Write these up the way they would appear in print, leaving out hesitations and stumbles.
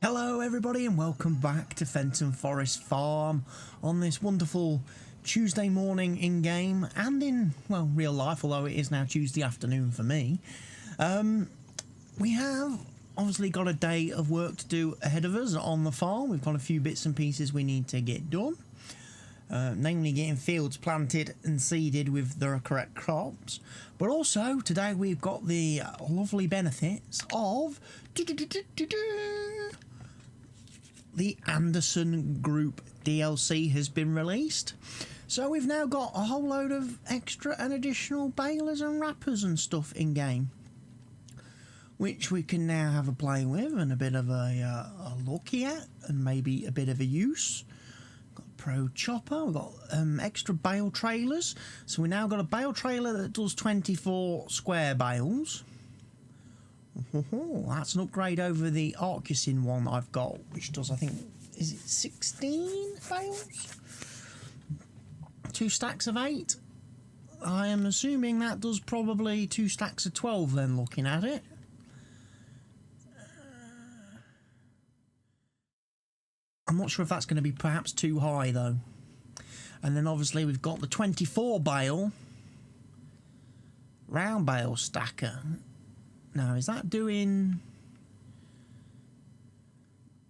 Hello everybody and welcome back to Fenton Forest Farm on this wonderful Tuesday morning in game and in, well, real life, although it is now Tuesday afternoon for me. We have obviously got a day of work to do ahead of us on the farm. We've got a few bits and pieces we need to get done, namely getting fields planted and seeded with the correct crops. But also today we've got the lovely benefits of the Anderson Group DLC has been released. So we've now got a whole load of extra and additional balers and wrappers and stuff in game, which we can now have a play with and a bit of a look at and maybe a bit of a use. Got Pro Chopper, we've got extra bale trailers. So we now got a bale trailer that does 24 square bales. That's an upgrade over the Arcusin one that I've got, which does, I think, is it 16 bales? 2 stacks of 8. I am assuming that does probably 2 stacks of 12 then, looking at it. I'm not sure if that's going to be perhaps too high though. And then obviously we've got the 24 bale round bale stacker. Now, is that doing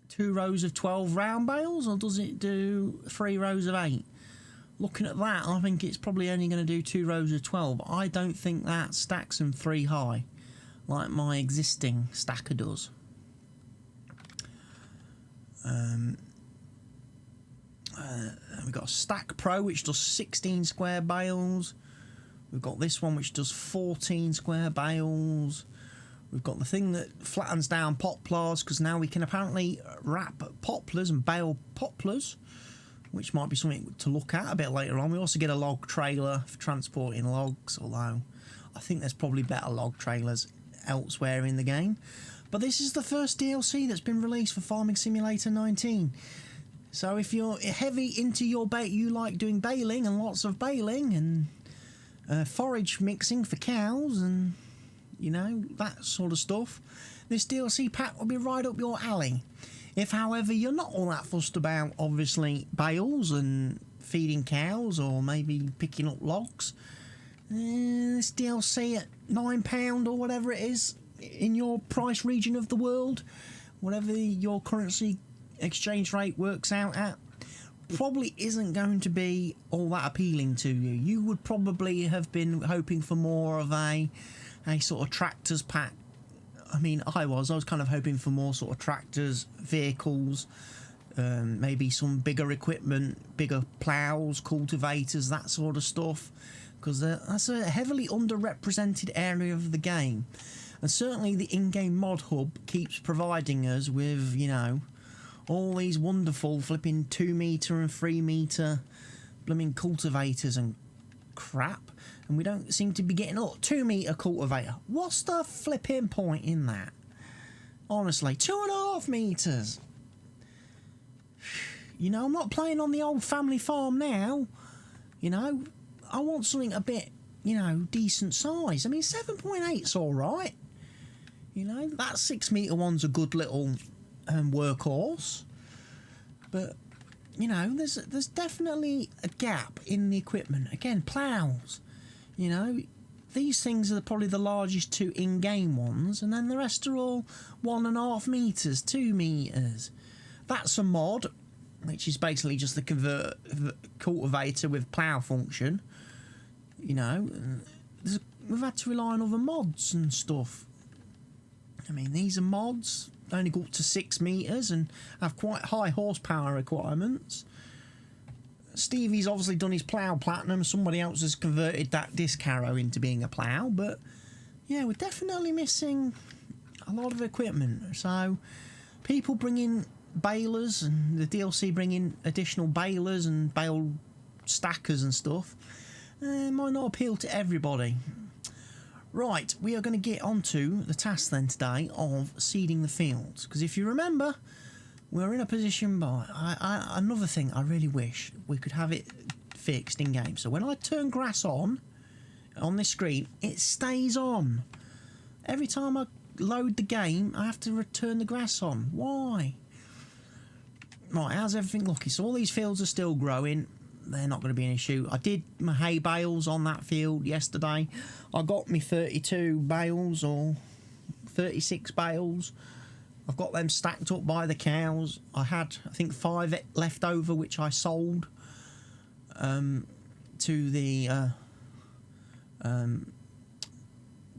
2 rows of 12 round bales, or does it do 3 rows of 8? Looking at that, I think it's probably only going to do 2 rows of 12. I don't think that stacks them 3 high, like my existing stacker does. We've got a Stack Pro, which does 16 square bales. We've got this one, which does 14 square bales. We've got the thing that flattens down poplars, because now we can apparently wrap poplars and bale poplars, which might be something to look at a bit later on. We also get a log trailer for transporting logs, although I think there's probably better log trailers elsewhere in the game. But this is the first DLC that's been released for Farming Simulator 19. So if you're heavy into your you like doing baling and lots of baling and forage mixing for cows and, you know, that sort of stuff, this DLC pack will be right up your alley. If, however, you're not all that fussed about, obviously, bales and feeding cows or maybe picking up logs, this DLC at £9 or whatever it is in your price region of the world, whatever your currency exchange rate works out at, probably isn't going to be all that appealing to you. You would probably have been hoping for more of a sort of tractors pack. I mean, I was kind of hoping for more sort of tractors, vehicles, maybe some bigger equipment, bigger ploughs, cultivators, that sort of stuff, because that's a heavily underrepresented area of the game. And certainly the in-game mod hub keeps providing us with, you know, all these wonderful flipping 2 metre and 3 metre blooming cultivators and crap. And we don't seem to be getting 2 metre cultivator. What's the flipping point in that? Honestly, 2.5 metres. You know, I'm not playing on the old family farm now. You know, I want something a bit, you know, decent size. I mean, 7.8's all right. You know, that 6 metre one's a good little workhorse. But, you know, there's definitely a gap in the equipment. Again, ploughs. You know, these things are probably the largest 2 in-game ones, and then the rest are all 1.5 metres, 2 metres. That's a mod, which is basically just the cultivator with plough function. You know, we've had to rely on other mods and stuff. I mean, these are mods, only go up to 6 metres and have quite high horsepower requirements. Stevie's obviously done his plough platinum. Somebody else has converted that disc harrow into being a plough. But, yeah, we're definitely missing a lot of equipment. So, people bring in balers, and the DLC bring in additional balers and bale stackers and stuff. Might not appeal to everybody. Right, we are going to get onto the task then today of seeding the fields. Because if you remember, we're in a position by... another thing I really wish we could have it fixed in game. So when I turn grass on this screen, it stays on. Every time I load the game, I have to return the grass on. Why? Right, how's everything looking? So all these fields are still growing. They're not going to be an issue. I did my hay bales on that field yesterday. I got me 32 bales or 36 bales. I've got them stacked up by the cows. I had, I think, 5 left over, which I sold to the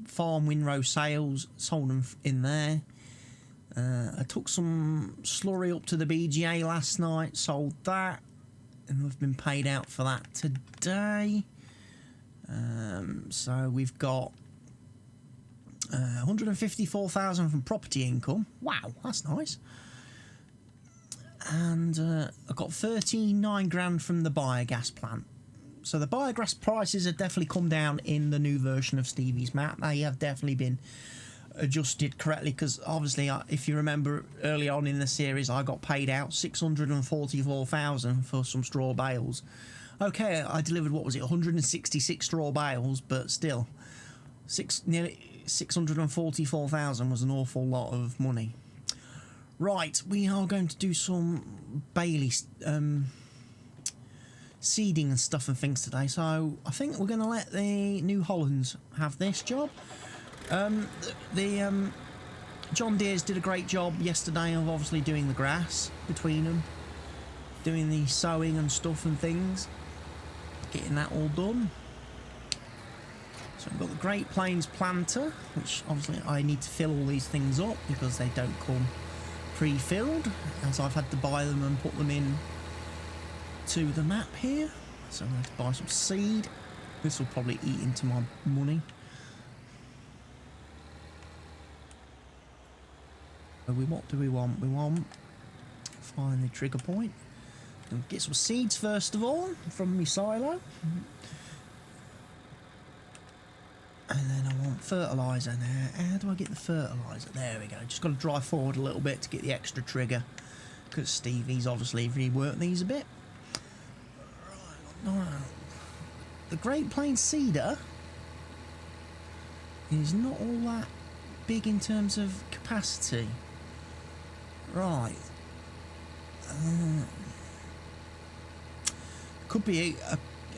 farm windrow sales. Sold them in there. I took some slurry up to the BGA last night, sold that, and we've been paid out for that today. So we've got 154,000 from property income. Wow, that's nice. And I got 39 grand from the biogas plant. So the biogas prices have definitely come down in the new version of Stevie's map. They have definitely been adjusted correctly, because obviously, if you remember early on in the series, I got paid out 644,000 for some straw bales. Okay, I delivered, what was it, 166 straw bales, but still, nearly 644,000 was an awful lot of money. Right, we are going to do some Bailey seeding and stuff and things today, so I think we're going to let the New Hollands have this job. John Deere's did a great job yesterday of obviously doing the grass between them, doing the sowing and stuff and things, getting that all done. So we've got the Great Plains planter, which obviously I need to fill all these things up because they don't come pre-filled, as I've had to buy them and put them in to the map here. So I'm going to buy some seed. This will probably eat into my money. What do we want? We want find the trigger point. And get some seeds first of all from my silo. And then I want fertiliser now. How do I get the fertiliser? There we go. Just got to drive forward a little bit to get the extra trigger, because Stevie's obviously reworked these a bit. Right. The Great Plains Cedar is not all that big in terms of capacity. Right. Could be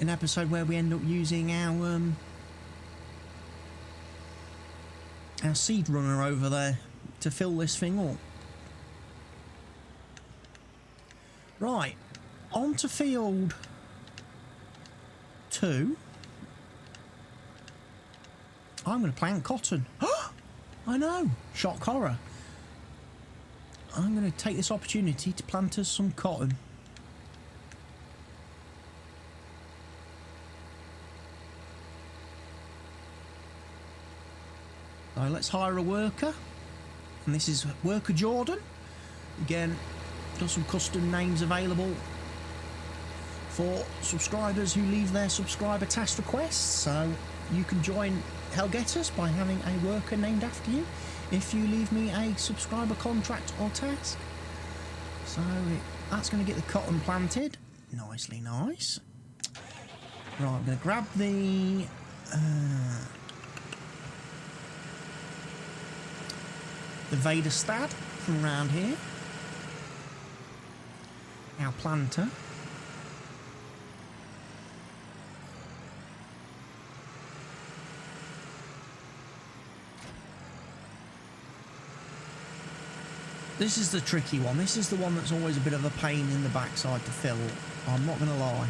an episode where we end up using our seed runner over there to fill this thing up. Right. On to field 2. I'm going to plant cotton. I know. Shock horror. I'm going to take this opportunity to plant us some cotton. So let's hire a worker. And this is Worker Jordan. Again, got some custom names available for subscribers who leave their subscriber task requests. So you can join Hellgetters by having a worker named after you if you leave me a subscriber contract or task. So that's going to get the cotton planted. Nicely nice. Right, I'm going to grab the Vader Stad from around here. Our planter. This is the tricky one. This is the one that's always a bit of a pain in the backside to fill. I'm not going to lie.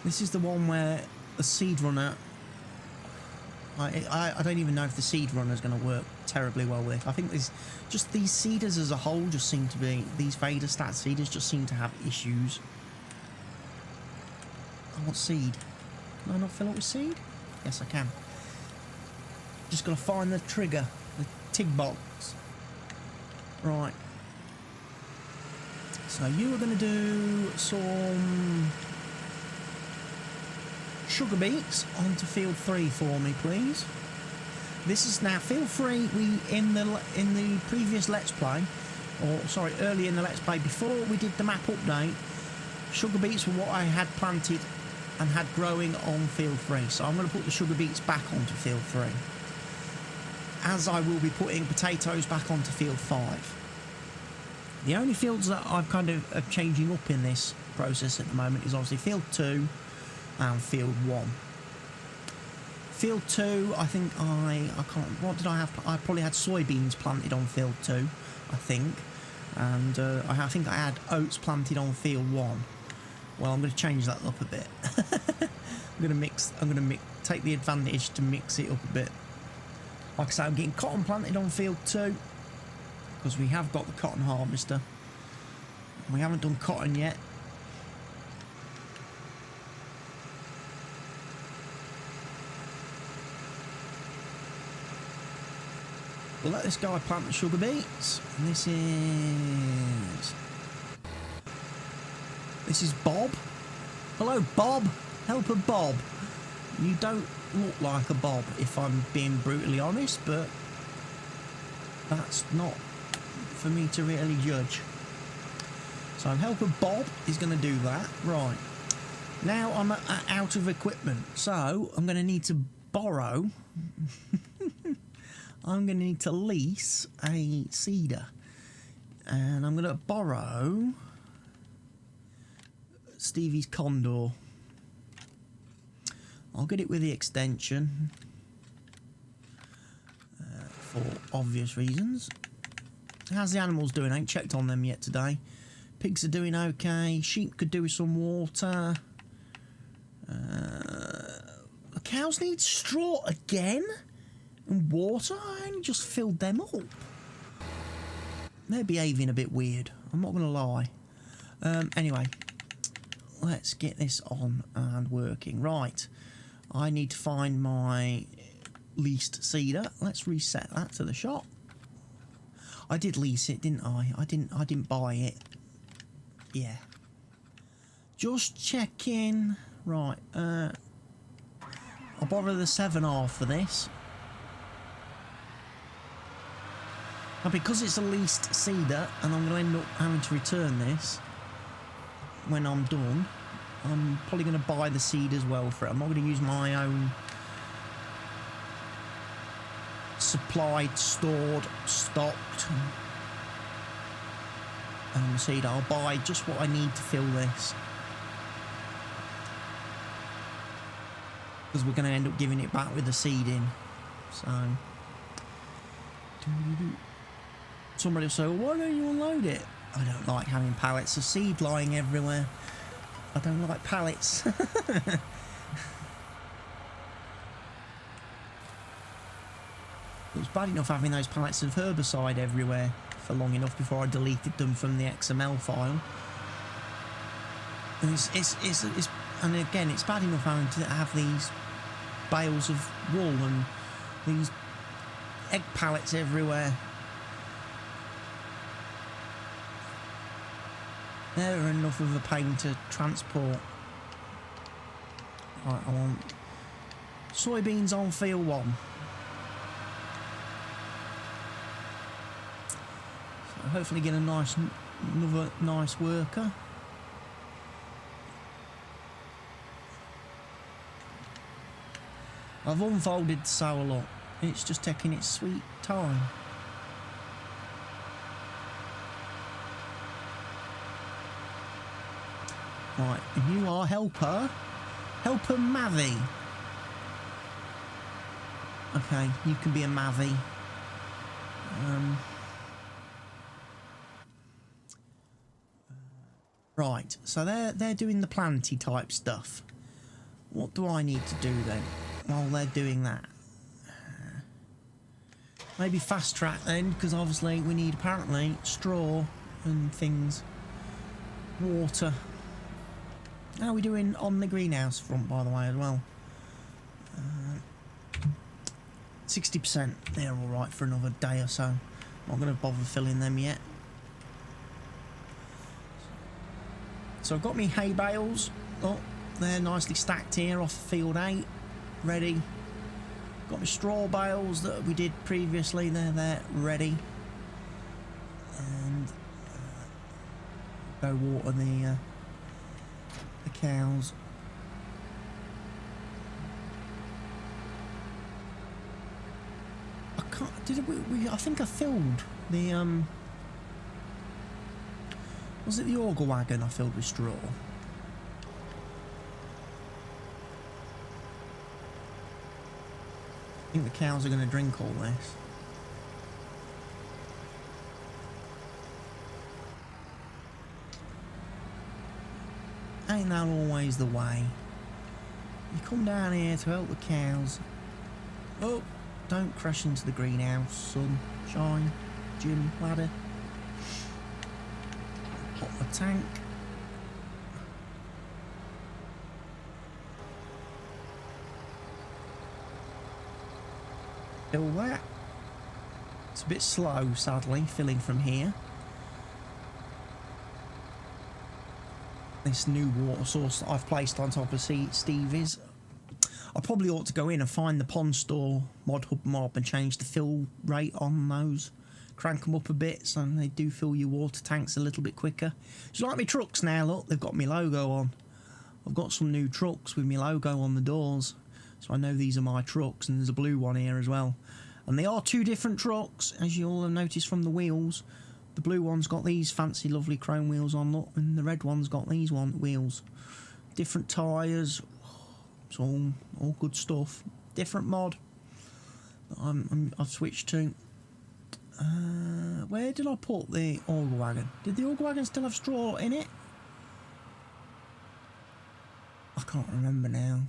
This is the one where the seed runner... I don't even know if the seed runner is going to work terribly well with it. I think there's just these seeders as a whole just seem to be... These Vader Stat seeders just seem to have issues. I want seed. Can I not fill it with seed? Yes, I can. Just got to find the trigger. The TIG box. Right. So you are going to do some sugar beets onto field 3 for me, please. This is now field 3. We in the previous Let's Play, or sorry, early in the Let's Play before we did the map update, sugar beets were what I had planted and had growing on field 3. So I'm going to put the sugar beets back onto field 3, as I will be putting potatoes back onto field 5. The only fields that I've kind of changing up in this process at the moment is obviously field 2 and field 1. Field 2, I think I can't, what did I have? I probably had soybeans planted on field 2, I think. And I think I had oats planted on field 1. Well, I'm going to change that up a bit. I'm going to take the advantage to mix it up a bit. Like I say, I'm getting cotton planted on field 2 because we have got the cotton harvester. We haven't done cotton yet. We'll let this guy plant the sugar beets. And this is Bob. Hello, Bob. Helper Bob. You don't look like a Bob, if I'm being brutally honest, but that's not for me to really judge. So Helper Bob is going to do that. Right. Now I'm out of equipment, so I'm going to need to borrow... I'm going to need to lease a seeder. And I'm going to borrow Stevie's Condor. I'll get it with the extension for obvious reasons. How's the animals doing? I ain't checked on them yet today. Pigs are doing okay. Sheep could do with some water. The cows need straw again? And water? I only just filled them up. They're behaving a bit weird, I'm not going to lie. Anyway, let's get this on and working. Right, I need to find my leased seeder. Let's reset that to the shop. I did lease it, didn't I? I didn't buy it. Yeah. Just checking. Right, I'll borrow the 7R for this. Now, because it's a leased seeder, and I'm going to end up having to return this when I'm done, I'm probably going to buy the seed as well for it. I'm not going to use my own supplied, stored, stocked seed. I'll buy just what I need to fill this. Because we're going to end up giving it back with the seed in. So... Somebody will say, well, why don't you unload it? I don't like having pallets of seed lying everywhere. I don't like pallets. It was bad enough having those pallets of herbicide everywhere for long enough before I deleted them from the XML file. And and again, it's bad enough having to have these bales of wool and these egg pallets everywhere. They're enough of a pain to transport. Right, I want soybeans on field 1. So hopefully get another nice worker. I've unfolded the sow lot. It's just taking its sweet time. Right, and you are Helper Mavi. Okay, you can be a Mavi. Right, so they're doing the planty type stuff. What do I need to do then while they're doing that? Maybe fast track then, because obviously we need apparently straw and things, water. How are we doing on the greenhouse front, by the way, as well? 60%. They're all right for another day or so. I'm not going to bother filling them yet. So I've got me hay bales. Oh, they're nicely stacked here off field 8. Ready. Got my straw bales that we did previously. They're there, ready. And go water the cows. I can't. I think I filled the Was it the auger wagon I filled with straw? I think the cows are going to drink all this. Ain't that always the way? You come down here to help the cows. Oh, don't crash into the greenhouse, sunshine, Jim, ladder. Pop the tank. Fill that. It's a bit slow, sadly, filling from here. This new water source that I've placed on top of Stevie's. I probably ought to go in and find the pond store mod hub mob and change the fill rate on those. Crank them up a bit so they do fill your water tanks a little bit quicker. It's like my trucks now, look, they've got my logo on. I've got some new trucks with my logo on the doors, so I know these are my trucks, and there's a blue one here as well. And they are two different trucks, as you'll have noticed from the wheels. The blue one's got these fancy lovely chrome wheels on, look, and the red one's got these wheels. Different tyres, it's all good stuff. Different mod that I've switched to. Where did I put the auger wagon? Did the auger wagon still have straw in it? I can't remember now.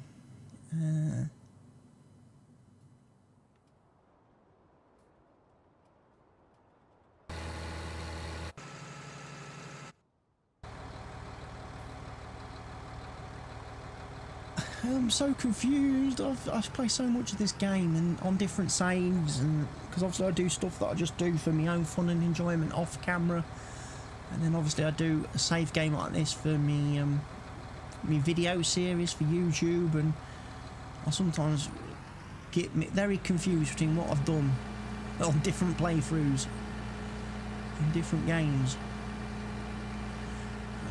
I'm so confused. I've played so much of this game and on different saves, and because obviously I do stuff that I just do for my own fun and enjoyment off camera, and then obviously I do a save game like this for me me video series for YouTube, and I sometimes get very confused between what I've done on different playthroughs in different games.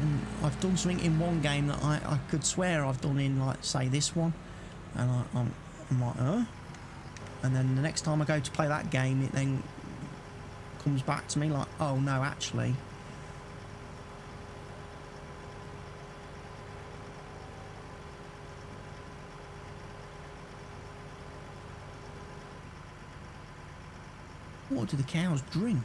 And I've done something in one game that I could swear I've done in, like, say, this one, and I'm like, and then the next time I go to play that game, it then comes back to me like, oh no, actually. What do the cows drink?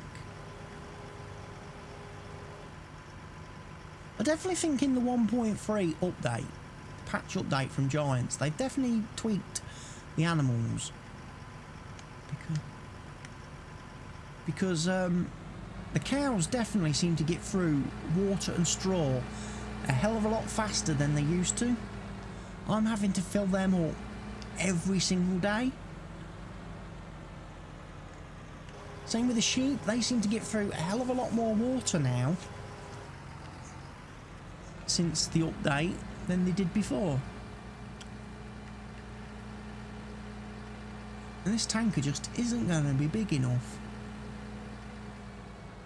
I definitely think in the 1.3 update, patch update from Giants, they've definitely tweaked the animals. Because the cows definitely seem to get through water and straw a hell of a lot faster than they used to. I'm having to fill them up every single day. Same with the sheep, they seem to get through a hell of a lot more water now since the update than they did before. And this tanker just isn't going to be big enough,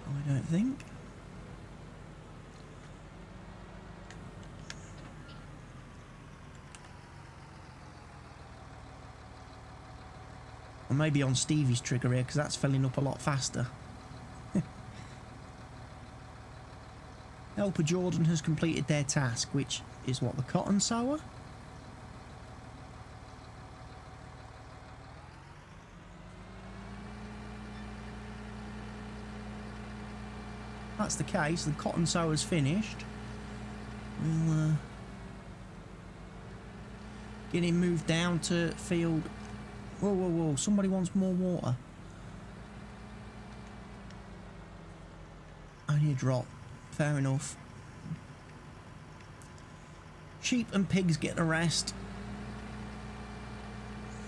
I don't think. Or maybe on Stevie's trigger here, because that's filling up a lot faster. Helper Jordan has completed their task, which is what, the cotton sower? That's the case, the cotton sower's finished. We'll get him moved down to field. Whoa, whoa, whoa, somebody wants more water. Only a drop. Fair enough. Sheep and pigs get a rest.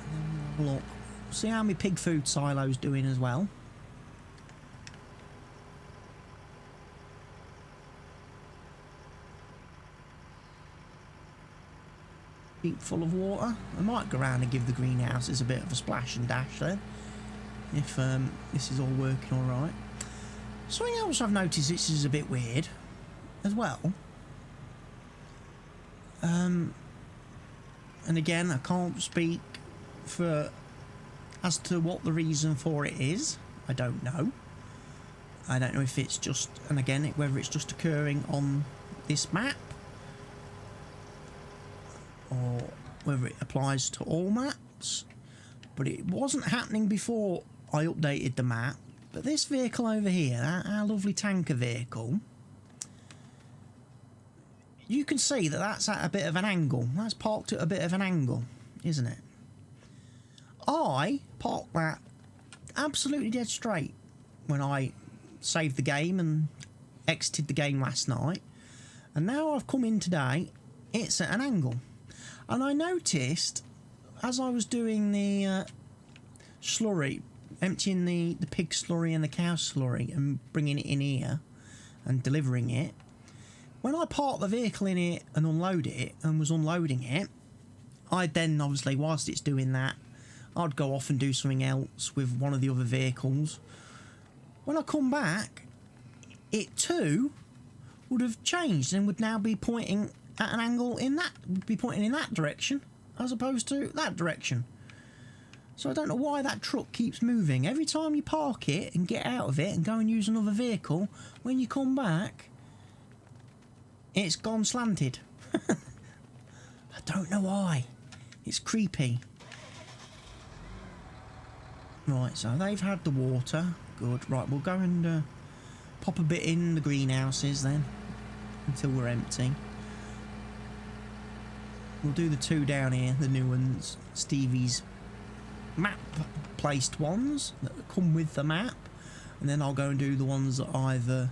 And then we'll have a look. See how my pig food silo's doing as well. Sheep full of water. I might go around and give the greenhouses a bit of a splash and dash then, if this is all working alright. Something else I've noticed, this is a bit weird as well. And again, I can't speak for as to what the reason for it is. I don't know. I don't know if it's just, and again, whether it's just occurring on this map or whether it applies to all maps, but it wasn't happening before I updated the map. But this vehicle over here, our lovely tanker vehicle, you can see that that's at a bit of an angle. That's parked at a bit of an angle, isn't it? I parked that absolutely dead straight when I saved the game and exited the game last night. And now I've come in today, it's at an angle. And I noticed, as I was doing the slurry, emptying the pig slurry and the cow slurry and bringing it in here and delivering it, when I parked the vehicle in here and unload it and was unloading it, I'd then obviously, whilst it's doing that, I'd go off and do something else with one of the other vehicles. When I come back, it too would have changed and would now be pointing at an angle in that, would be pointing in that direction as opposed to that direction. So I don't know why that truck keeps moving. Every time you park it and get out of it and go and use another vehicle, when you come back, it's gone slanted. I don't know why. It's creepy. Right, so they've had the water. Good. Right, we'll go and pop a bit in the greenhouses then until we're empty. We'll do the two down here, the new ones, Stevie's map placed ones that come with the map, and then I'll go and do the ones that I've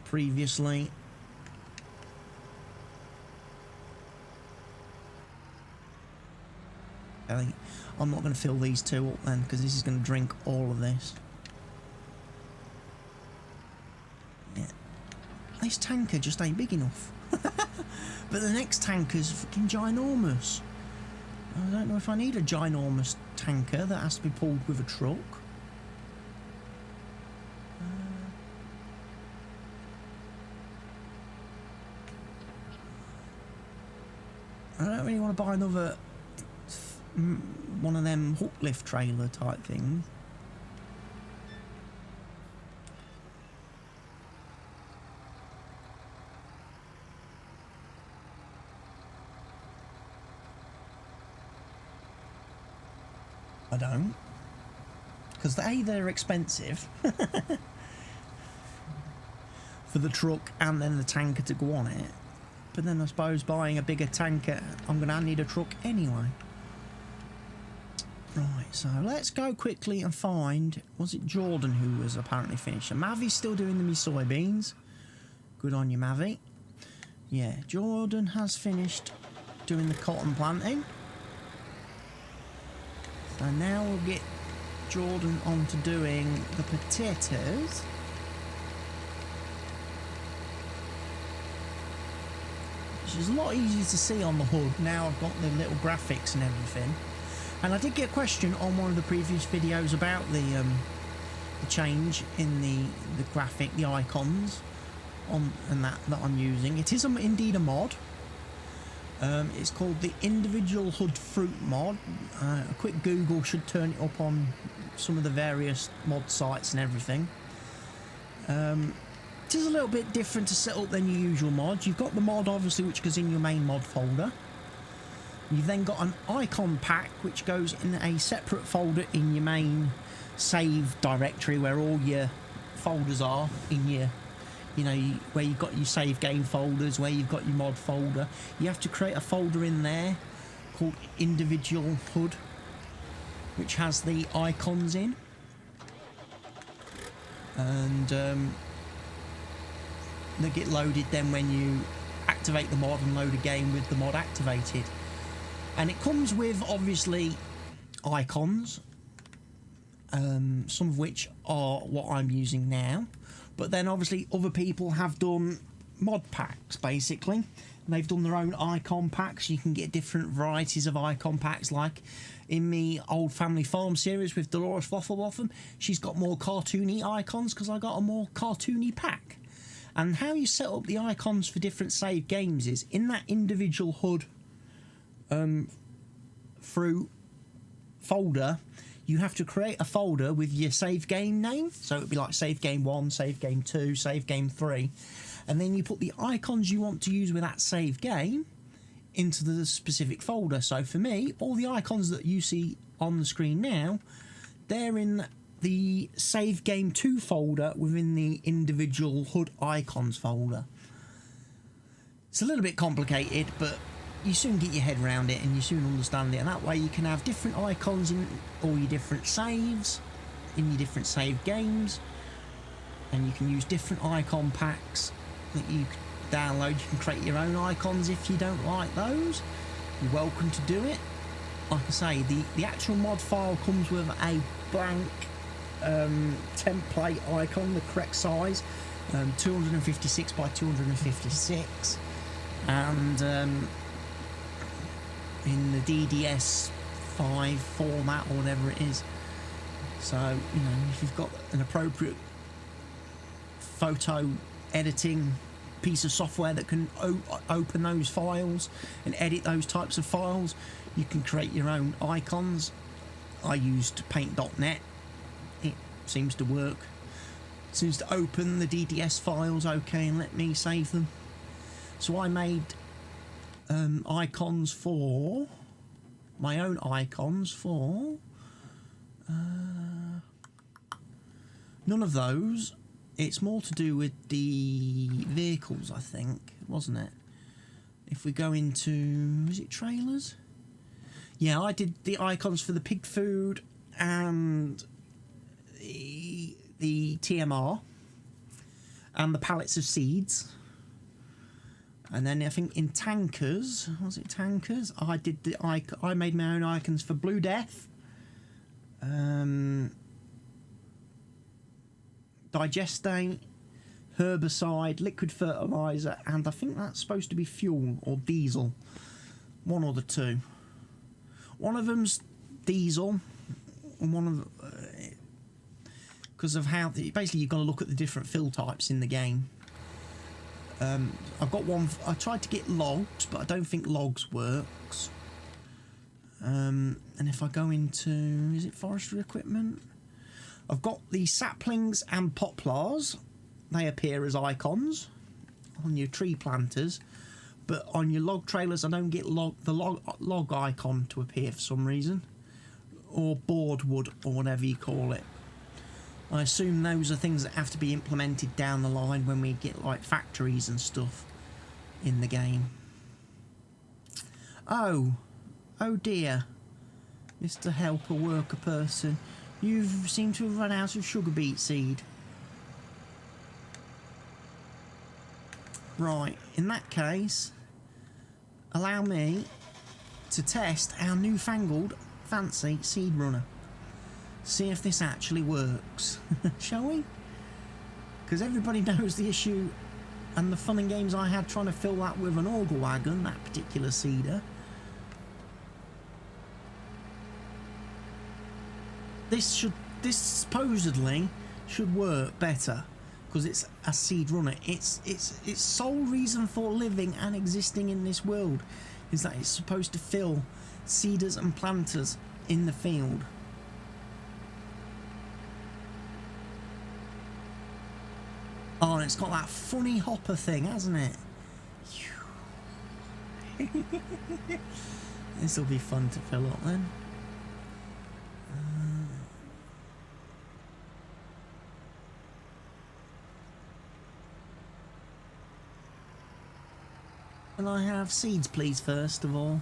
previously I'm not going to fill these two up then, because this is going to drink all of this. Yeah. This tanker just ain't big enough. But the next tanker's fucking ginormous. I don't know if I need a ginormous tanker that has to be pulled with a truck. I don't really want to buy another one of them hook lift trailer type things. I don't, because they're expensive for the truck and then the tanker to go on it. But then I suppose buying a bigger tanker, I'm going to need a truck anyway. Right, so let's go quickly and find, was it Jordan who was apparently finished? And Mavi's still doing the soybeans. Good on you, Mavi. Yeah, Jordan has finished doing the cotton planting. So now we'll get Jordan on to doing the potatoes. Which is a lot easier to see on the hood. Now I've got the little graphics and everything. And I did get a question on one of the previous videos about the change in the graphic, the icons on and that I'm using. It is indeed a mod. It's called the Individual Hood Fruit mod. A quick Google should turn it up on some of the various mod sites and everything. It is a little bit different to set up than your usual mods. You've got the mod obviously which goes in your main mod folder. You've then got an icon pack which goes in a separate folder in your main save directory where all your folders are in your, you know, where you've got your save game folders, where you've got your mod folder. You have to create a folder in there called Individual Hood which has the icons in, and they get loaded then when you activate the mod and load a game with the mod activated. And it comes with obviously icons, some of which are what I'm using now, but then obviously other people have done mod packs basically. They've done their own icon packs. You can get different varieties of icon packs, like in the Old Family Farm series with Dolores Waffle, she's got more cartoony icons because I got a more cartoony pack. And how you set up the icons for different save games is in that Individual Hood fruit folder. you have to create a folder with your save game name. So it would be like save game 1, save game 2, save game 3. And then you put the icons you want to use with that save game into the specific folder. So for me, all the icons that you see on the screen now, they're in the save game 2 folder within the individual HUD icons folder. It's a little bit complicated, but you soon get your head around it and you soon understand it, and that way you can have different icons in all your different saves, in your different save games, and you can use different icon packs that you download. You can create your own icons if you don't like those. You're welcome to do it. Like I say, the actual mod file comes with a blank template icon, the correct size, 256 by 256, and in the DDS5 format or whatever it is. So, you know, if you've got an appropriate photo editing piece of software that can open those files and edit those types of files, you can create your own icons. I used paint.net. It seems to work. It seems to open the DDS files okay and let me save them. So I made icons for my own icons for none of those. It's more to do with the vehicles, I think, wasn't it? If we go into, is it trailers? Yeah, I did the icons for the pig food and the TMR and the pallets of seeds. And then I think in tankers, was it tankers? I did I made my own icons for Blue Death, digestate, herbicide, liquid fertilizer, and I think that's supposed to be fuel or diesel. One or the two. One of them's diesel, and one of because of how basically you've got to look at the different fill types in the game. I've got one. I tried to get logs, but I don't think logs works. And if I go into, is it forestry equipment? I've got the saplings and poplars. They appear as icons on your tree planters, but on your log trailers I don't get the log icon to appear for some reason, or boardwood or whatever you call it. I assume those are things that have to be implemented down the line when we get like factories and stuff in the game. Oh dear, Mr. Helper Worker Person, you seem to have run out of sugar beet seed. Right, in that case, allow me to test our newfangled fancy seed runner. See if this actually works. Shall we? Because everybody knows the issue and the fun and games I had trying to fill that with an auger wagon, that particular seeder. This supposedly should work better because it's a seed runner. Its sole reason for living and existing in this world is that it's supposed to fill seeders and planters in the field. Oh, and it's got that funny hopper thing, hasn't it? This will be fun to fill up then. Can I have seeds, please, first of all?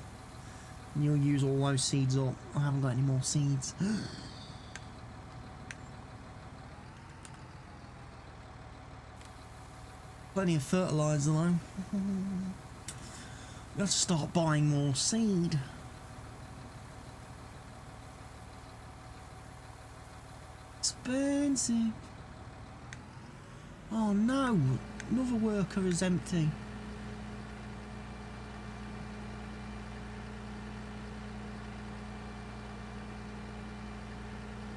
And you'll use all those seeds up. I haven't got any more seeds. Plenty of fertiliser though. We have to start buying more seed. Expensive. Oh no, another worker is empty.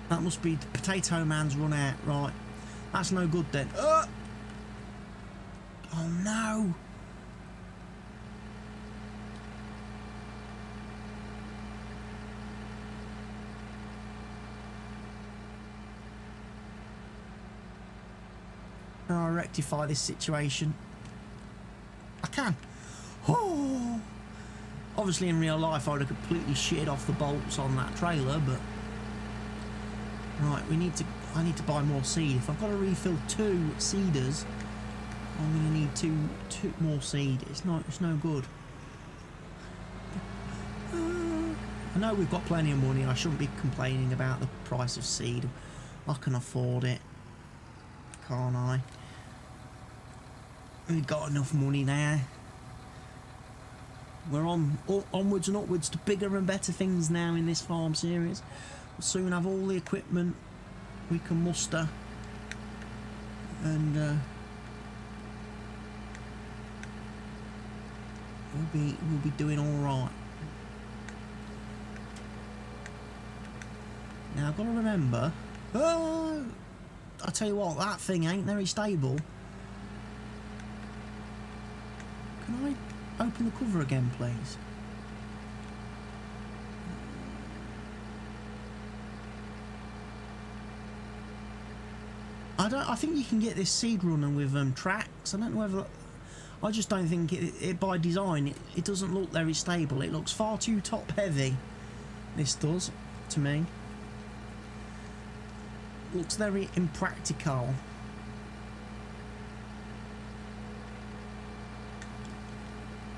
That must be the potato man's run out, right? That's no good then. Oh no! Can I rectify this situation? I can. Oh. Obviously in real life I would have completely shitted off the bolts on that trailer, but right, I need to buy more seed. If I've got to refill 2 seeders, I'm going to need two more seed. It's no good. I know we've got plenty of money. I shouldn't be complaining about the price of seed. I can afford it, can't I? We've got enough money now. We're onwards and upwards to bigger and better things now in this farm series. We'll soon have all the equipment we can muster, and we'll be doing all right. Now I've got to remember. Oh, I tell you what, that thing ain't very stable. Can I open the cover again, please? I think you can get this seed running with tracks. I don't know whether. I just don't think it by design it doesn't look very stable. It looks far too top heavy. This does, to me. Looks very impractical.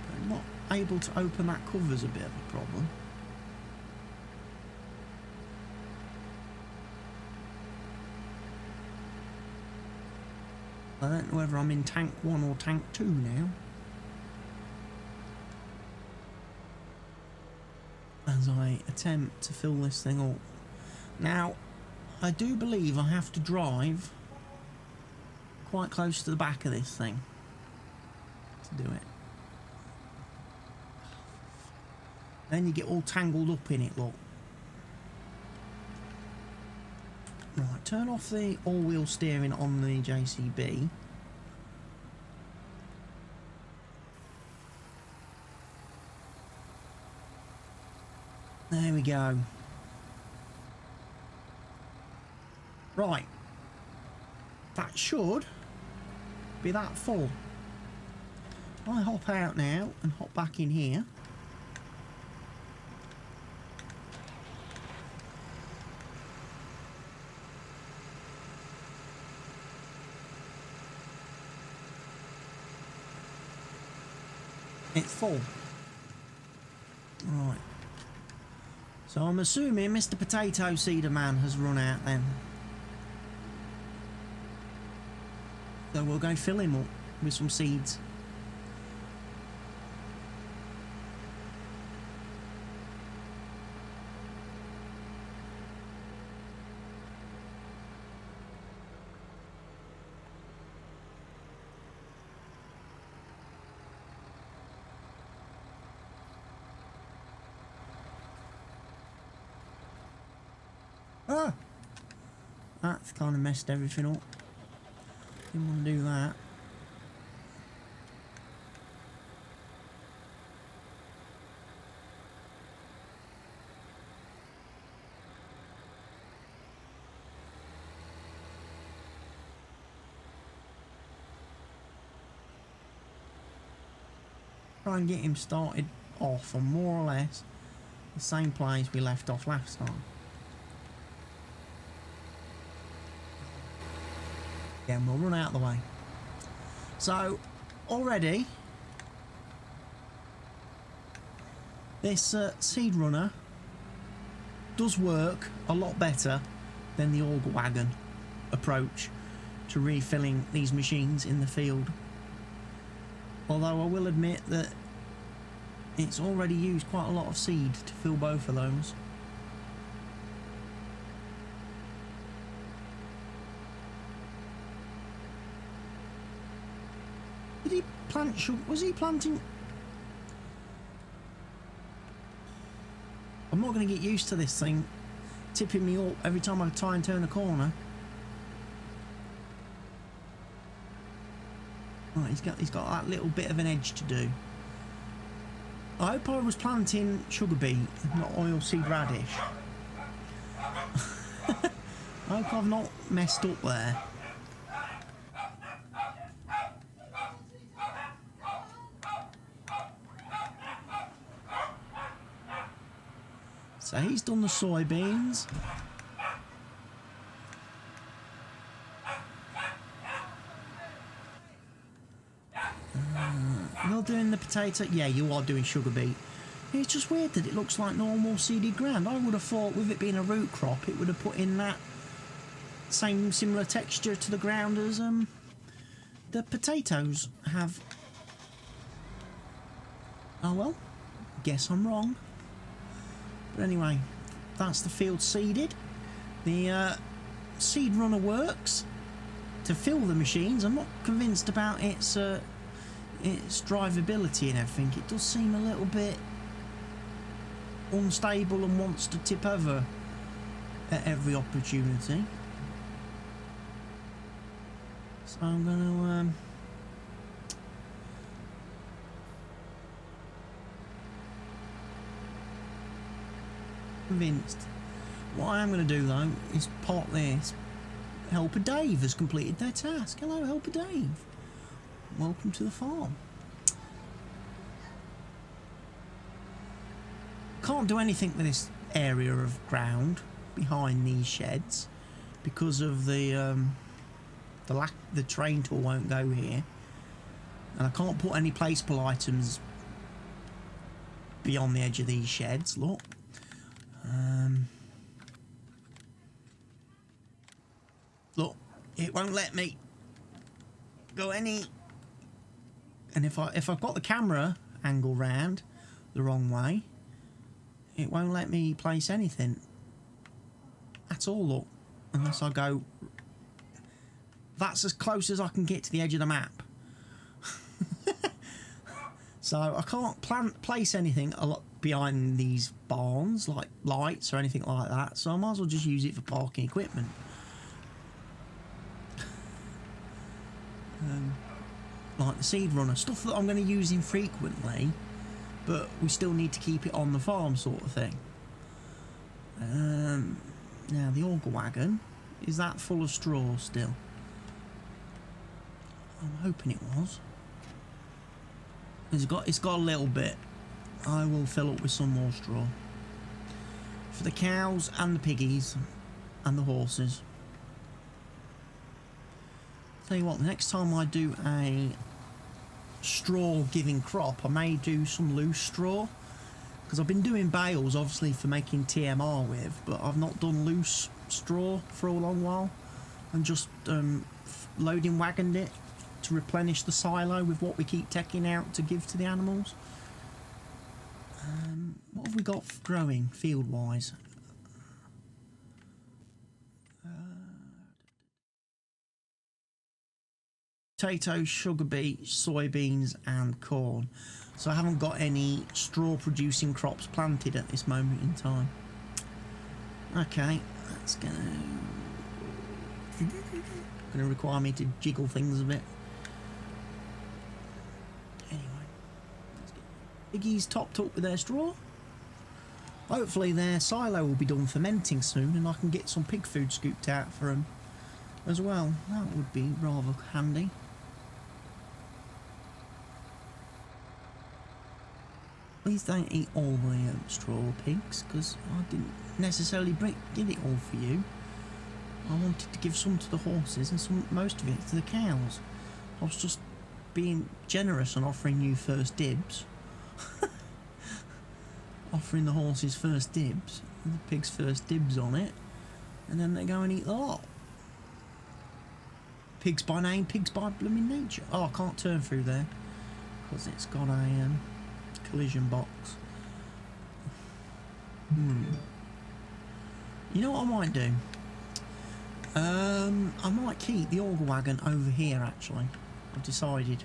But not able to open that cover's a bit of a problem. I don't know whether I'm in tank 1 or tank 2 now. As I attempt to fill this thing up. Now, I do believe I have to drive quite close to the back of this thing to do it. Then you get all tangled up in it, look. Right, turn off the all-wheel steering on the JCB. There we go. Right. That should be that full. I hop out now and hop back in here. It's full. Right. So I'm assuming Mr. Potato Seeder Man has run out then. So we'll go fill him up with some seeds. Ah! That's kind of messed everything up. Didn't want to do that. Try and get him started off on more or less the same place we left off last time. And we'll run out of the way. So already this seed runner does work a lot better than the auger wagon approach to refilling these machines in the field. Although I will admit that it's already used quite a lot of seed to fill both of those. Did he plant sugar? Was he planting? I'm not going to get used to this thing tipping me up every time I try and turn a corner. Right, he's got that little bit of an edge to do. I hope I was planting sugar beet, not oilseed radish. I hope I've not messed up there. So he's done the soybeans. You're doing the potato? Yeah, you are doing sugar beet. It's just weird that it looks like normal seeded ground. I would have thought with it being a root crop, it would have put in that same similar texture to the ground as the potatoes have. Oh well, guess I'm wrong. But anyway, that's the field seeded. The seed runner works to fill the machines. I'm not convinced about its drivability and everything. It does seem a little bit unstable and wants to tip over at every opportunity. So I'm going to convinced. What I am going to do though is park this. Helper Dave has completed their task. Hello, Helper Dave. Welcome to the farm. Can't do anything with this area of ground behind these sheds because of the terrain tool won't go here, and I can't put any placeable items beyond the edge of these sheds. Look. Look, it won't let me go any. And if I've got the camera angle round the wrong way, it won't let me place anything at all. Look, unless I go. That's as close as I can get to the edge of the map. So I can't place anything a lot behind these barns, like lights or anything like that. So I might as well just use it for parking equipment. Like the seed runner, stuff that I'm going to use infrequently, but we still need to keep it on the farm, sort of thing. Now the auger wagon, is that full of straw still? I'm hoping it was. It's got a little bit. I will fill up with some more straw for the cows and the piggies and the horses. Tell you what, the next time I do a straw giving crop, I may do some loose straw, because I've been doing bales obviously for making TMR with, but I've not done loose straw for a long while, and just loading wagoned it to replenish the silo with what we keep taking out to give to the animals. What have we got growing field wise? Potatoes, sugar beet, soybeans and corn. So I haven't got any straw producing crops planted at this moment in time. Okay, that's gonna require me to jiggle things a bit. Anyway, let's get piggies topped up with their straw. Hopefully their silo will be done fermenting soon and I can get some pig food scooped out for them as well. That would be rather handy. Please don't eat all the straw, pigs, because I didn't necessarily get it all for you. I wanted to give some to the horses and most of it to the cows. I was just being generous and offering you first dibs. Offering the horses first dibs, and the pigs first dibs on it, and then they go and eat the lot. Pigs by name, pigs by blooming nature. Oh, I can't turn through there because it's got a collision box. You know what I might do? I might keep the auger wagon over here actually. I've decided.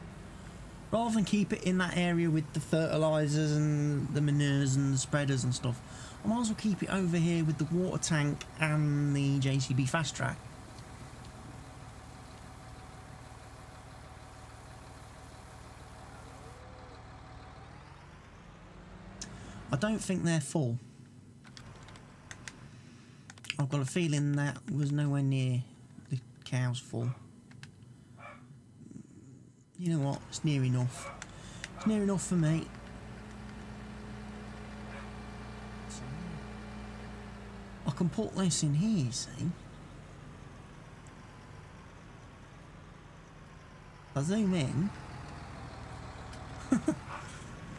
Rather than keep it in that area with the fertilisers and the manures and the spreaders and stuff, I might as well keep it over here with the water tank and the JCB fast track. I don't think they're full. I've got a feeling that was nowhere near the cows full. You know what? It's near enough. It's near enough for me. can put this in here, you see. I zoom in.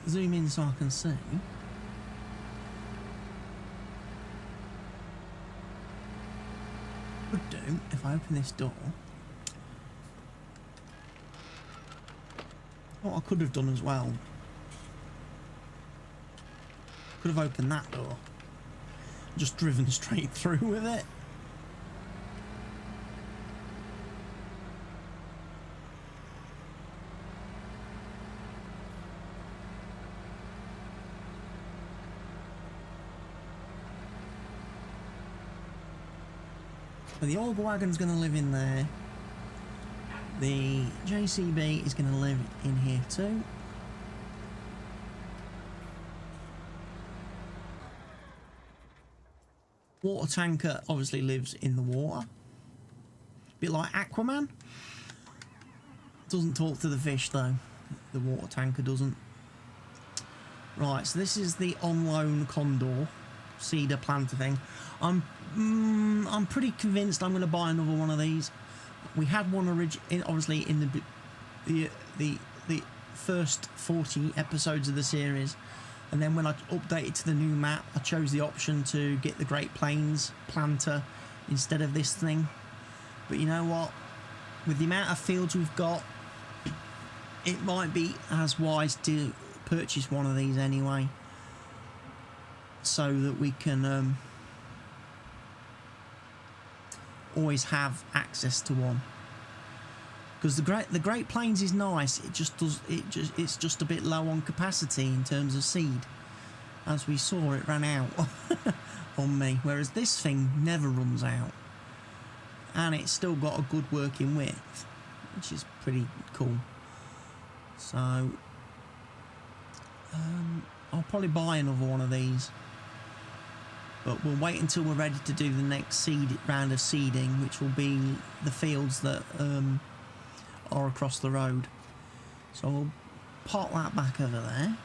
Zoom in so I can see. Would do if I open this door. What I could have done as well. Could have opened that door. Just driven straight through with it. But the Auger Wagon's going to live in there. The JCB is going to live in here too. Water tanker obviously lives in the water. A bit like Aquaman. Doesn't talk to the fish though. The water tanker doesn't. Right, so this is the on loan condor cedar planter thing. I'm pretty convinced I'm going to buy another one of these. We had one obviously in the first 40 episodes of the series, and then when I updated to the new map, I chose the option to get the Great Plains planter instead of this thing. But you know what? With the amount of fields we've got, it might be as wise to purchase one of these anyway, so that we can always have access to one. Because the Great Plains is nice. It's just a bit low on capacity in terms of seed. As we saw, it ran out on me. Whereas this thing never runs out, and it's still got a good working width, which is pretty cool. So I'll probably buy another one of these. But we'll wait until we're ready to do the next round of seeding, which will be the fields that are across the road. So we'll park that back over there.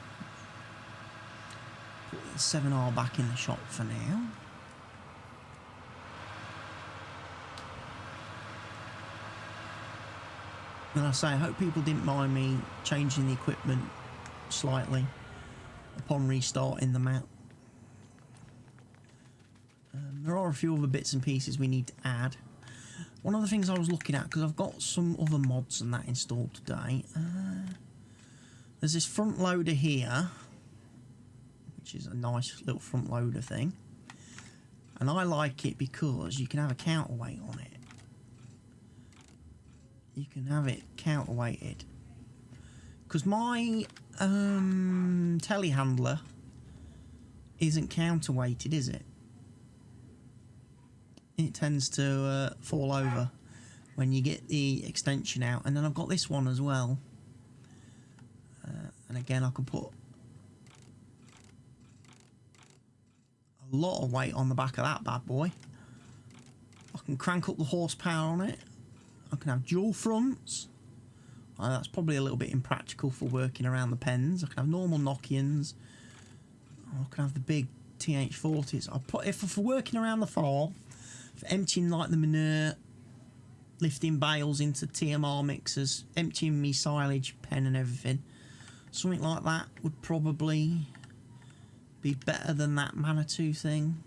Put the 7R back in the shop for now. And I say, I hope people didn't mind me changing the equipment slightly upon restarting the map. There are a few other bits and pieces we need to add. One of the things I was looking at, because I've got some other mods and that installed today. There's this front loader here, which is a nice little front loader thing. And I like it because you can have a counterweight on it. You can have it counterweighted. Because my telehandler isn't counterweighted, is it? It tends to fall over when you get the extension out. And then I've got this one as well. And again, I can put a lot of weight on the back of that bad boy. I can crank up the horsepower on it. I can have dual fronts. That's probably a little bit impractical for working around the pens. I can have normal Nokians. I can have the big TH40s. If for working around the farm, for emptying like the manure, lifting bales into TMR mixers, emptying me silage pen and everything, something like that would probably be better than that Manitou thing.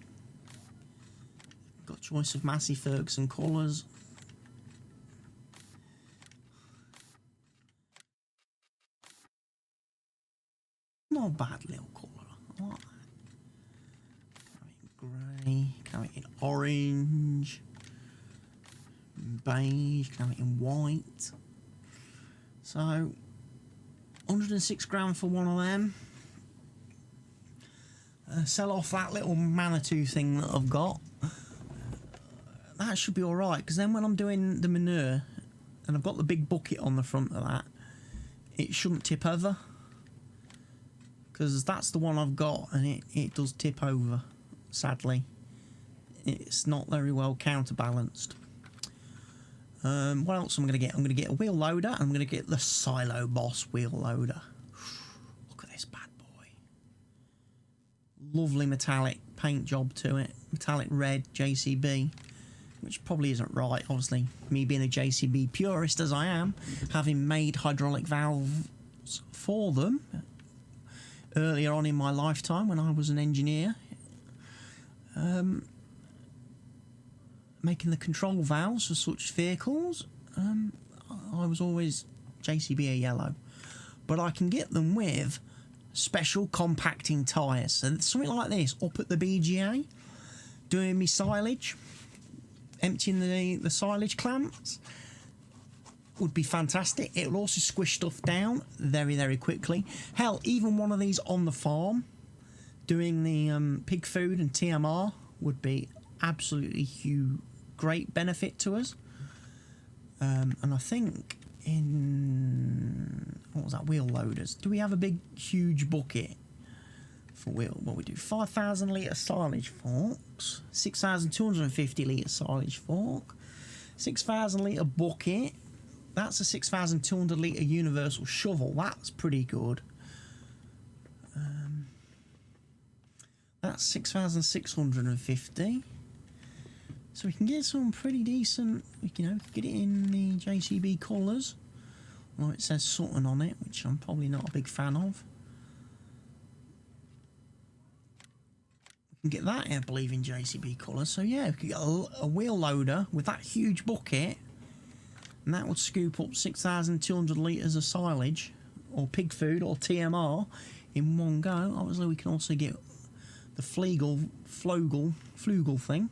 Got choice of Massey Ferguson colours. Not a bad little colour. I like that. Grey, can have it in orange, beige, can have it in white. So 106 grand for one of them. Sell off that little Manitou thing that I've got. That should be alright, because then when I'm doing the manure and I've got the big bucket on the front of that, it shouldn't tip over, because that's the one I've got and it does tip over. Sadly, it's not very well counterbalanced. What else am I going to get? I'm going to get a wheel loader. I'm going to get the Silo Boss wheel loader. Look at this bad boy. lovely metallic paint job to it, metallic red JCB, which probably isn't right, obviously, me being a JCB purist as I am, having made hydraulic valves for them earlier on in my lifetime when I was an engineer, making the control valves for such vehicles. I was always JCB yellow, but I can get them with special compacting tyres. So something like this up at the BGA, doing me silage, emptying the silage clamps, would be fantastic. It will also squish stuff down very, very quickly. Hell, even one of these on the farm, doing the pig food and TMR, would be absolutely great benefit to us. And I think in, what was that, wheel loaders, do we have a big huge bucket for wheel? What we do, 5,000 litre silage forks, 6,250 litre silage fork, 6,000 litre bucket. That's a 6,200 litre universal shovel. That's pretty good. That's 6,650. So we can get some pretty decent, you know, get it in the JCB colours. Well, it says Sutton on it, which I'm probably not a big fan of. We can get that, I believe, in JCB colours. So yeah, we could get a wheel loader with that huge bucket, and that would scoop up 6,200 litres of silage, or pig food, or TMR in one go. Obviously, we can also get the flugel thing.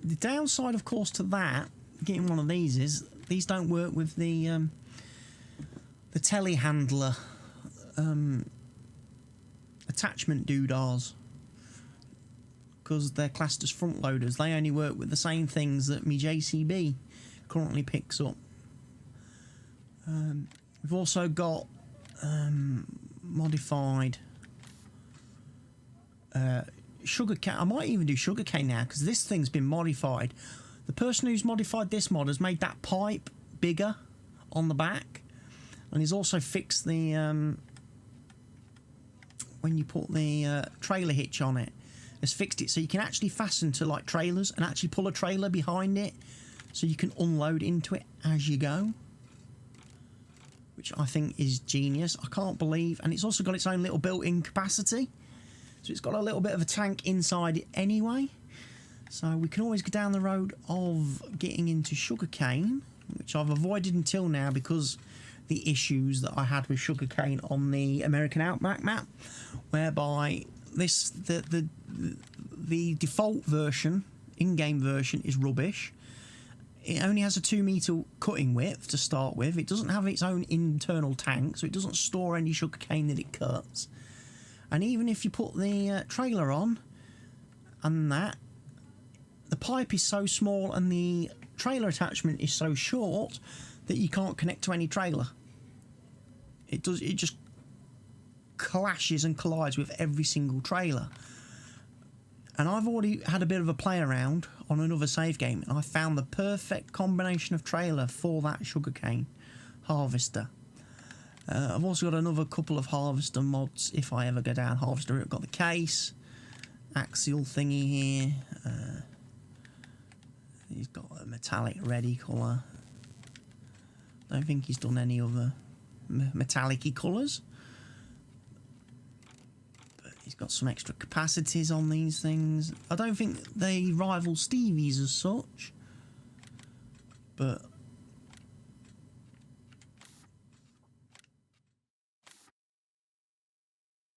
The downside, of course, to that, getting one of these is these don't work with the telehandler attachment doodahs, because they're classed as front loaders. They only work with the same things that my JCB currently picks up. We've also got modified sugarcane. I might even do sugarcane now, because this thing's been modified. The person who's modified this mod has made that pipe bigger on the back, and he's also fixed the when you put the trailer hitch on it, has fixed it so you can actually fasten to like trailers and actually pull a trailer behind it, so you can unload into it as you go, which I think is genius. I can't believe, and it's also got its own little built-in capacity. So it's got a little bit of a tank inside it anyway. So we can always go down the road of getting into sugarcane, which I've avoided until now because the issues that I had with sugarcane on the American Outback map, whereby the default version, in-game version, is rubbish. It only has a 2 metre cutting width to start with. It doesn't have its own internal tank, so it doesn't store any sugarcane that it cuts. And even if you put the trailer on, and that, the pipe is so small and the trailer attachment is so short that you can't connect to any trailer. It just clashes and collides with every single trailer. And I've already had a bit of a play around on another save game, and I found the perfect combination of trailer for that sugarcane harvester. I've also got another couple of harvester mods if I ever go down harvester. I've got the case, axial thingy here. He's got a metallic reddy colour. Don't think he's done any other metallic-y colours. But he's got some extra capacities on these things. I don't think they rival Stevie's as such, but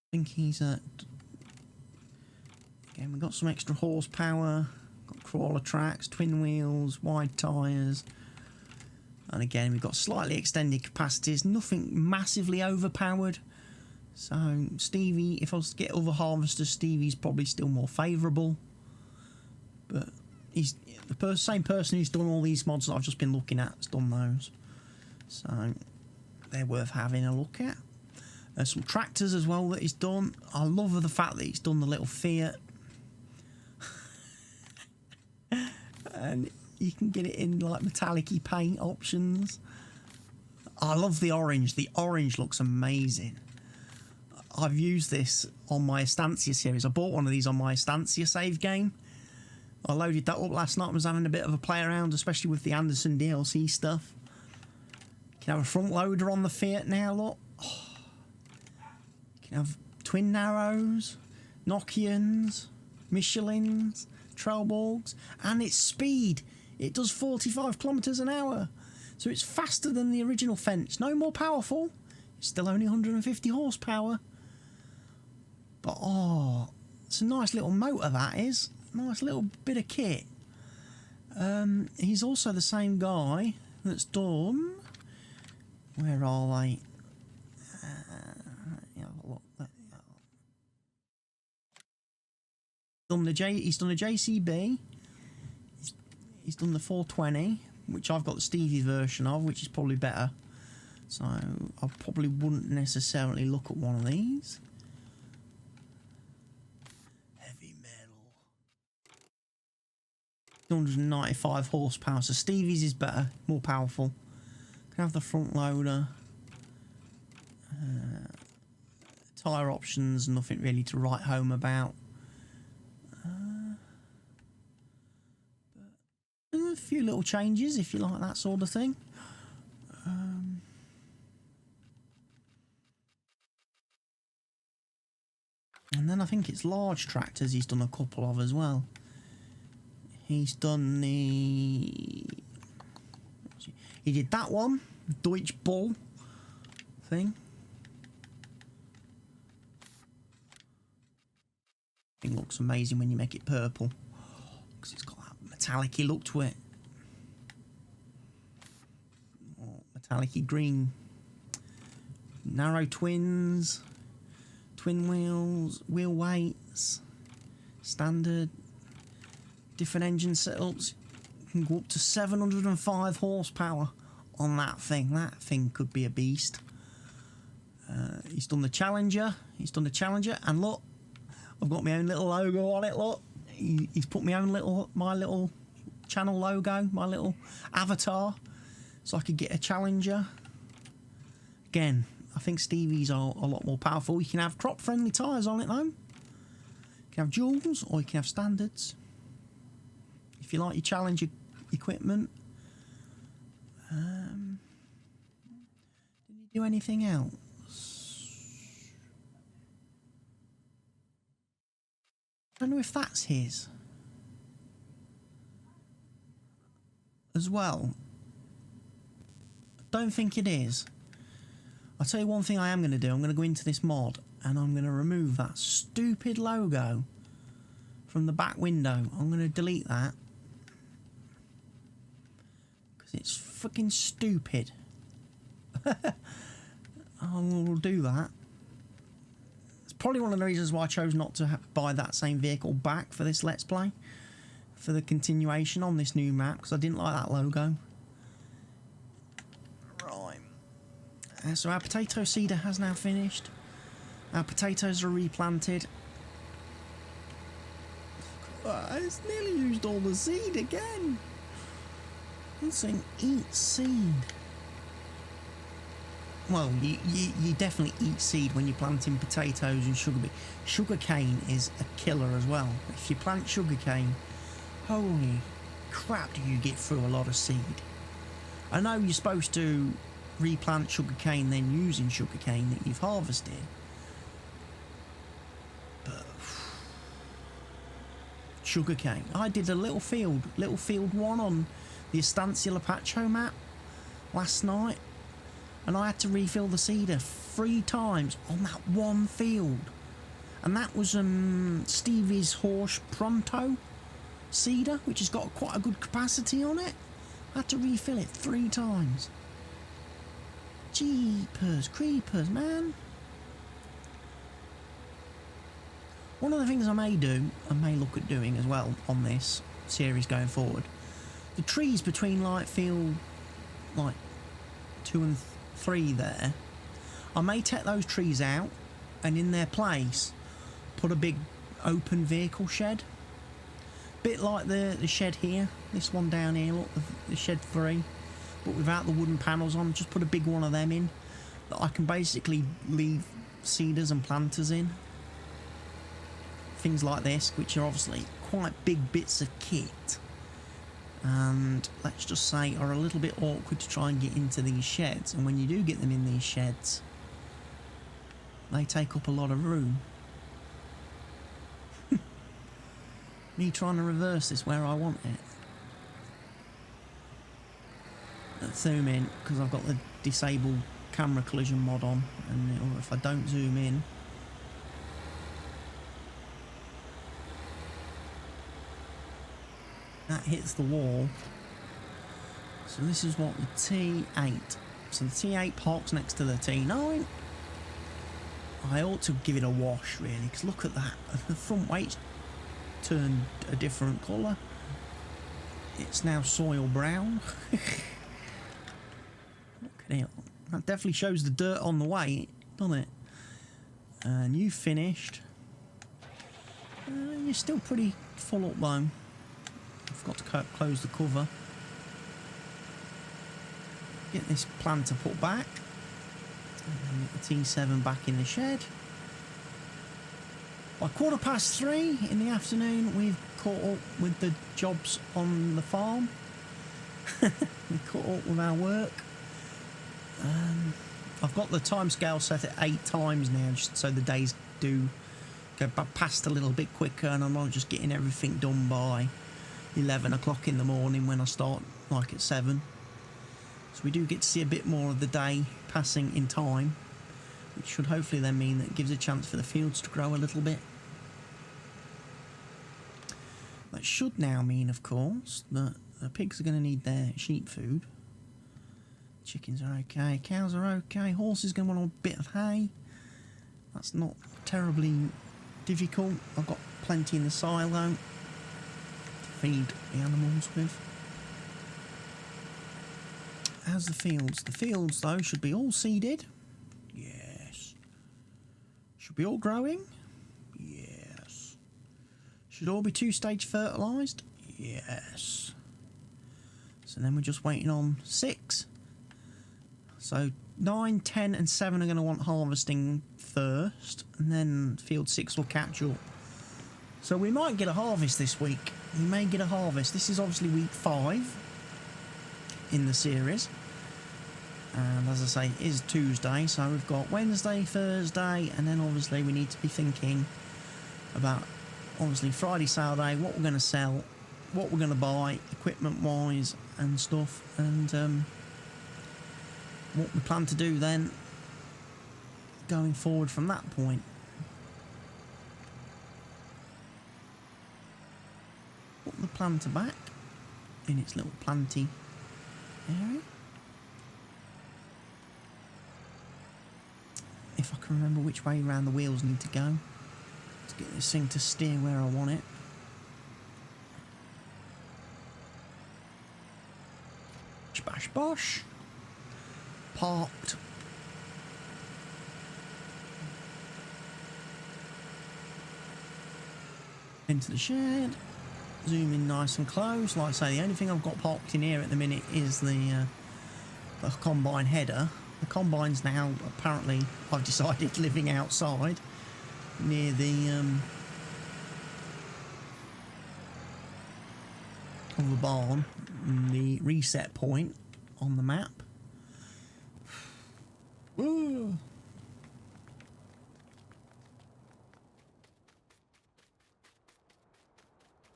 I think he's at... Again, we've got some extra horsepower, got crawler tracks, twin wheels, wide tyres, and again we've got slightly extended capacities, nothing massively overpowered. So Stevie, if I was to get other harvesters, Stevie's probably still more favourable, but he's the same person who's done all these mods that I've just been looking at has done those, so they're worth having a look at. There's some tractors as well that he's done. I love the fact that he's done the little Fiat. And you can get it in like metallic-y paint options. I love the orange. The orange looks amazing. I've used this on my Estancia series. I bought one of these on my Estancia save game. I loaded that up last night and was having a bit of a play around, especially with the Anderson DLC stuff. You can have a front loader on the Fiat now, look. Oh. You can have twin Narrows, Nokians, Michelins, Trelleborgs, and its speed. It does 45 kilometres an hour. So it's faster than the original Fenton. No more powerful. It's still only 150 horsepower. But, oh, it's a nice little motor, that is. Nice little bit of kit. He's also the same guy that's done... Where are they? He's done a JCB. He's done the 420, which I've got the Stevie version of, which is probably better. So I probably wouldn't necessarily look at one of these. Heavy metal. 295 horsepower. So Stevie's is better, more powerful. Can have the front loader. Tyre options, nothing really to write home about. A few little changes if you like that sort of thing. And then I think it's large tractors he's done a couple of as well. He's done the... He did that one, Deutsche Bull thing. It looks amazing when you make it purple. Because it's got that metallic-y look to it. Oh, metallic-y green. Narrow twins. Twin wheels. Wheel weights. Standard. Different engine setups. You can go up to 705 horsepower on that thing. That thing could be a beast. He's done the Challenger. He's done the Challenger. And look, I've got my own little logo on it, look. He's put my little channel logo, my little avatar, so I could get a Challenger. Again, I think Stevie's are a lot more powerful. You can have crop-friendly tyres on it, though. You can have duals, or you can have standards. If you like your Challenger equipment. Did he do anything else? I don't know if that's his as well. I don't think it is. I'll tell you one thing I am going to do. I'm going to go into this mod and I'm going to remove that stupid logo from the back window. I'm going to delete that because it's fucking stupid. I will do that. Probably one of the reasons why I chose not to buy that same vehicle back for this Let's Play, for the continuation on this new map, because I didn't like that logo. Right. So our potato seeder has now finished. Our potatoes are replanted. It's nearly used all the seed again. It's saying eat seed. Well, you definitely eat seed when you're planting potatoes and sugar beet. Sugar cane is a killer as well. If you plant sugar cane, holy crap, do you get through a lot of seed. I know you're supposed to replant sugar cane then using sugar cane that you've harvested. But sugar cane. I did a little field one on the Estancia Lapacho map last night. And I had to refill the seeder 3 times on that one field. And that was Stevie's Horse Pronto seeder, which has got quite a good capacity on it. I had to refill it 3 times. Jeepers creepers, man. One of the things I may look at doing as well on this series going forward, the trees between like field like 2 and 3 there, I may take those trees out and in their place put a big open vehicle shed, bit like the shed here, this one down here, look, the shed 3, but without the wooden panels on. Just put a big one of them in that I can basically leave seeders and planters in. Things like this, which are obviously quite big bits of kit, and let's just say are a little bit awkward to try and get into these sheds. And when you do get them in these sheds, they take up a lot of room. Me trying to reverse this where I want it. Let's zoom in, because I've got the disabled camera collision mod on, and if I don't zoom in, that hits the wall. So this is what the T8. So the T8 parks next to the T9. I ought to give it a wash really, because look at that. The front weight's turned a different colour. It's now soil brown. Look at it. That definitely shows the dirt on the weight, doesn't it? And you finished. You're still pretty full up though. I've got to close the cover. Get this planter put back. And get the T7 back in the shed. By 3:15 in the afternoon, we've caught up with the jobs on the farm. We caught up with our work. I've got the timescale set at 8 times now, just so the days do go past a little bit quicker, and I'm not just getting everything done by 11 o'clock in the morning when I start like at 7. So we do get to see a bit more of the day passing in time, which should hopefully then mean that it gives a chance for the fields to grow a little bit. That should now mean, of course, that the pigs are going to need their sheep food. Chickens are okay, cows are okay, horses are going to want a bit of hay. That's not terribly difficult. I've got plenty in the silo to feed the animals with. How's the fields? The fields, though, should be all seeded. Yes. Should be all growing. Yes. Should all be 2-stage fertilised. Yes. So then we're just waiting on 6. So 9, 10 and 7 are going to want harvesting first, and then field 6 will catch up. So we might get a harvest this week. We may get a harvest. This is obviously week 5 in the series. And as I say, it is Tuesday, so we've got Wednesday, Thursday, and then obviously we need to be thinking about, obviously, Friday, Saturday, what we're going to sell, what we're going to buy, equipment-wise and stuff, and what we plan to do then going forward from that point. Put the planter back in its little planty area. If I can remember which way around the wheels need to go to get this thing to steer where I want it. Bash bosh. Parked. Into the shed. Zoom in nice and close. Like I say, the only thing I've got parked in here at the minute is the combine header. The combine's now, apparently, I've decided, living outside near the of the barn, the reset point on the map. Ooh.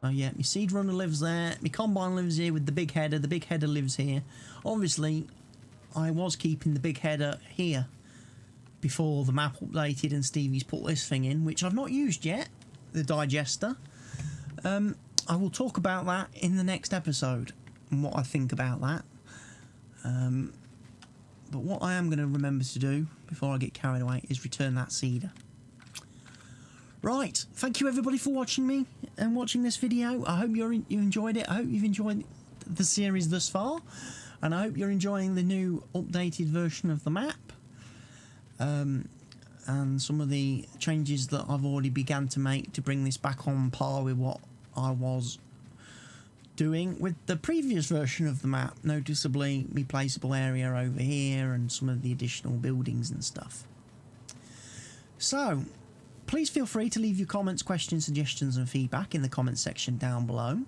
Oh yeah, my seed runner lives there, my combine lives here with the big header lives here. Obviously, I was keeping the big header here before the map updated and Stevie's put this thing in, which I've not used yet, the digester. I will talk about that in the next episode and what I think about that. But what I am going to remember to do before I get carried away is return that seeder. Right, thank you everybody for watching me and watching this video. I hope you enjoyed it. I hope you've enjoyed the series thus far, and I hope you're enjoying the new updated version of the map, and some of the changes that I've already began to make to bring this back on par with what I was doing with the previous version of the map, noticeably replaceable area over here and some of the additional buildings and stuff. So, please feel free to leave your comments, questions, suggestions and feedback in the comments section down below.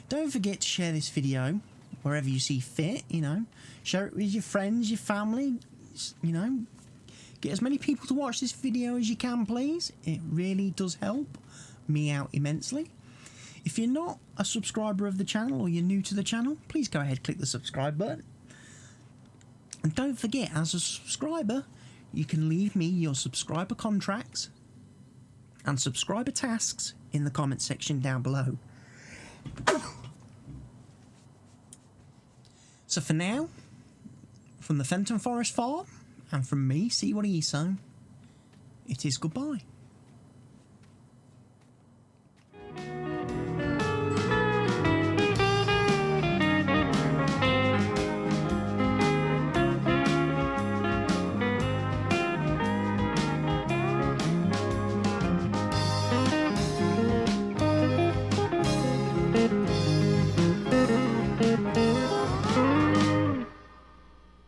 Don't forget to share this video wherever you see fit, you know. Share it with your friends, your family, you know. Get as many people to watch this video as you can, please. It really does help me out immensely. If you're not a subscriber of the channel or you're new to the channel, please go ahead, click the subscribe button. And don't forget, as a subscriber, you can leave me your subscriber contracts and subscriber tasks in the comment section down below. So for now, from the Fenton Forest Farm and from me, CWATTYESO, it is goodbye.